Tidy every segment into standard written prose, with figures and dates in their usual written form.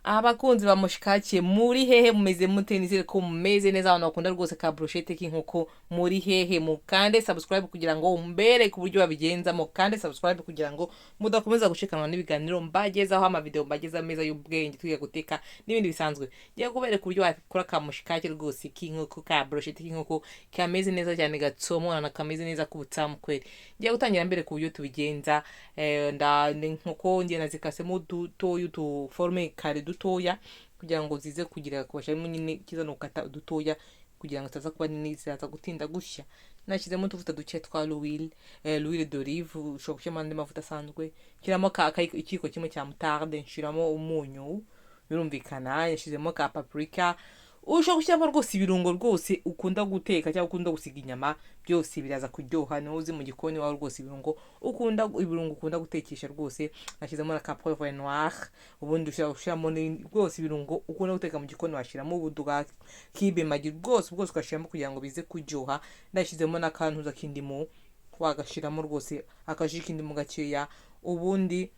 Abakunzi ba mushikake muri hehe mumeze mute? Nizere ko mumeze neza, abantu bakunda rwose ka brochette k'inkoko muri hehe? Mukande subscribe kugira ngo mbere ku buryo babigenza, mukande subscribe kugira ngo mudakomeza gushikanwa n'ibiganiro mbagezaho, amavideo mbageza meza y'ubwenge twiga guteka n'ibindi bisanzwe. Ngiye kubereka uburyo wakora ka mushikake rwose k'inkoko, ka brochette k'inkoko kameze neza cyane, gatsomora na kameze neza kubutsamu kweli. Ngiye gutangira mbere ku buryo tubigenza. Inkoko ngiye nazikasemo dutoya, utuforme kare dutoya kugira ngo zize kugira kubashamo nyine kiza no kata dutoya kugira ngo taza kuba nini, ziraza gutinda gushya. Nashyizemo utuvuta duke twa l'huile d'olive, ushobora gushyiramo andi mavuta asanzwe, shyiramo ikiyiko kimwe cya moutarde, nshiramo umunyu birumvikana, yashizemo ka paprika, ushobora gushyiramo rwose ibirungo rwose ukunda guteka cyangwa ukunda gusiga inyama, byose biraza kuryoha. Niho uzi mu gikoni wawe rwose ibirungo ukunda gutekesha rwose. Nashyizemo na ka poivre noir, ubundi ushyiramo rwose ibirungo ukunda guteka mu gikoni, washyiramo ubuduga kibe magi rwose ugashyiramo kugira ngo bize kuryoha. Nashyizemo n'akantuza k'indimu, wagashiramo rwose akaji k'indimu gakeya. Ubundi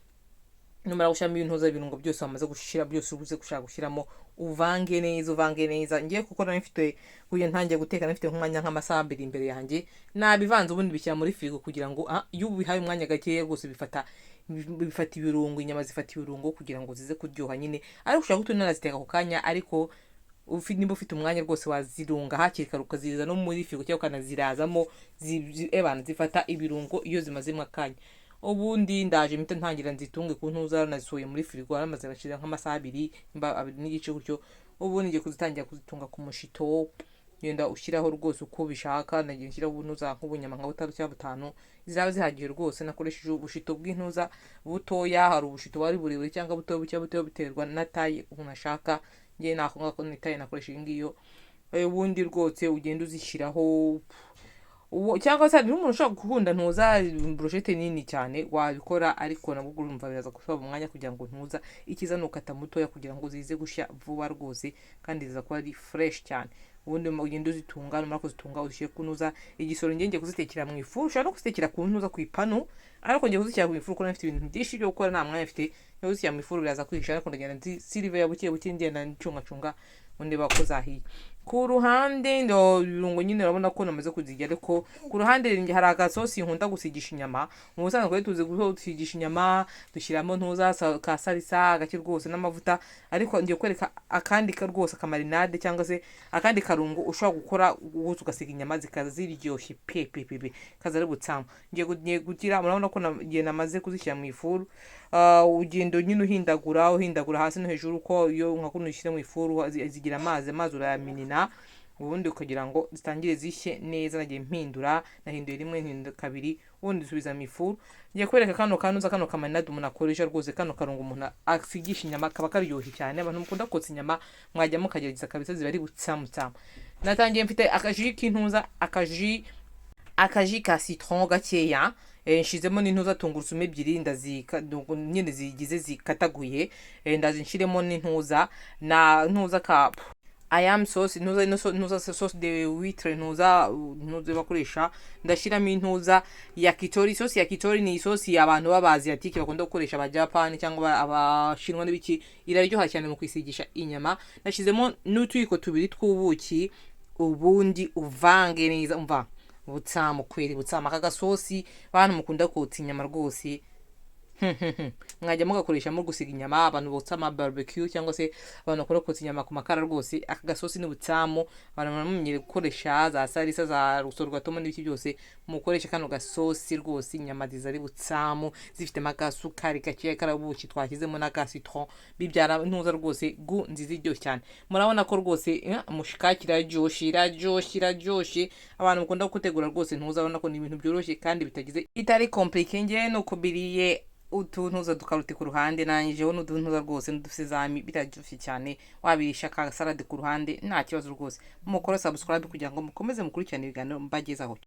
numara gushyiramo ibirungo byose wamaze gushira byose ubuze gushaka gushyiramo, uvange neza. Ngiye kuko nafite kuye ntangiye guteka, nafite nk'umwanya nk'amasaha 2 imbere yanjye, nabivanze ubundi bishyira muri frigo kugira ngo iyo ubihaye umwanya gakeya rwose bifata ibirungo, inyama zifata ibirungo kugira ngo zize kuryoha nyine. Ariko ushaka kutunanaziteka ako kanya, ariko nimba ufite umwanya rwose wazirunga hakiri kare ukaziza no muri frigo cyangwa ukanazirazamo zifata ibirungo iyo zimazemo akanya. Ubundi ndaje mpita ntangira nzitunge ku ntuza, nazisohoye muri frigo aramaze gashira nk'amasaha 2 n'igice gutyo. Ubundi ngiye kuzitangira kuzitunga ku mushito, yenda ushyiraho rwose uko bishaka. Nagiye nshyiraho ubuntuza nk'ubunyama nka 3 cyangwa 5, ziraba zihagiye rwose. Nakoresheje ubushito bw'intuza butoya, hari ubushito bari burebure cyangwa butoya biterwa na taille unashaka. Ngiye nako ngako ni taille nakoresheje ngiyo. Ubundi rwose ugenda uzishyiraho, cyangwa se umuntu ushaka gukunda ntuza brochette nini cyane wabikora, ariko nabwo urumva biraza gusaba umwanya kugira ngo ntuza ikiza no kata mutoya kugira ngo zize gushya vuba rwose kandi ziza kuba ari fresh cyane. Ubundi ugenda uzitunga, numara kuzitunga ushyire kunuza igisoro. Ngiye kuzitekera mu ifuru, ushobora no kuzitekera ku ntuza ku ipanu, ariko ngiye kuzishyira mu ifuru kuko nafite ibintu byinshi byo gukora, nta mwanya mfite. Ngiye kuzishyira mu ifuru biraza kwihisha, ariko ndagenda silive ya buke ngenda ncunga undi bakozahiye. Ku ruhande ndo ibirungo nyine urabona ko namaze kuzijya, ariko ku ruhande hari agasosi nkunda gusigisha inyama. Mu busanzwe twari tuzi gusigisha inyama, dushyiramo ntuza ka salisa gake rwose n'amavuta, ariko ngiye kwereka akandi ka rwose kamarinade cyangwa se akandi karungo ushobora gukora ubuze ugasiga inyama zikaza ziryoshye pepe kaza ari butsamu. Ngiye kugira, murabona ko namaze kuzishyira mu ifuru. Ugendo nyine uhindagura hasi no hejuru, ko iyo nka kuno ushyire mu ifuru zigira amazi urayaminina, ubundi ukagira ngo zitangire zishye neza. Nagiye nahinduye rimwe, nhinduye kabiri, ubundi dusubiza mu ifuru. Ngiye kwereka kano kamanade umuntu akoresha rwose, kano karungo umuntu asigisha inyama kaba karyoshye cyane. Abantu mukunda kotsa inyama mwajya mukagerageza kabisa, ziba ari butsamu. Natangiye mfite akaji k'intuza, akaji ka citron gakeya, nshizemo n'intuza tungurusumu 2 nyine zigize zikataguye. Ndazi nshiremo n'intuza na ntuza ka ayam sauce, ntuza sauce de huître, ntuza bakoresha. Ndashiramo intuza ya kitori. Sauce ya kitori ni sauce y'abantu b'Aziatique bakunda gukoresha, aba Japan cyangwa abashinwa n'ibiki, iraryoha cyane mu kwisigisha inyama. Nashizemo n'utuyiko 2 tw'ubuki, ubundi uvange neza. Umva butsamu kweri, butsamu aka gasosi bantu mukunda kotsa inyama rwose. Mwajya mugakoresha mu gusiga inyama, abantu botsa ama barbecue cyangwa se abantu bakora kotsa inyama ku makara rwose. Aka gasosi ni butsamu, abantu bamenyere gukoresha za salisa za rusorwatomo n'ibiki byose, mukoresha kano gasosi rwose. Inyama zizari butsamu zifite magasukari gakeya karabuki twashyizemo na ka citron, bibyara ntuza rwose nziza iryoshye cyane. Murabona ko rwose mushikakira iraryoshye. Abantu mukunda gutegura rwose ntuza, abona ko ni ibintu byoroshye kandi bitari compliqué. Ngiye no kubiriye utuntuza dukaruti ku ruhande, nanyijeho n'uduntuza rwose n'udusezami, biraryoshye cyane. Wabirisha ka salade ku ruhande nta kibazo rwose. Mukora subscribe kugira ngo mukomeze mukurikirane ibiganiro mbagezaho.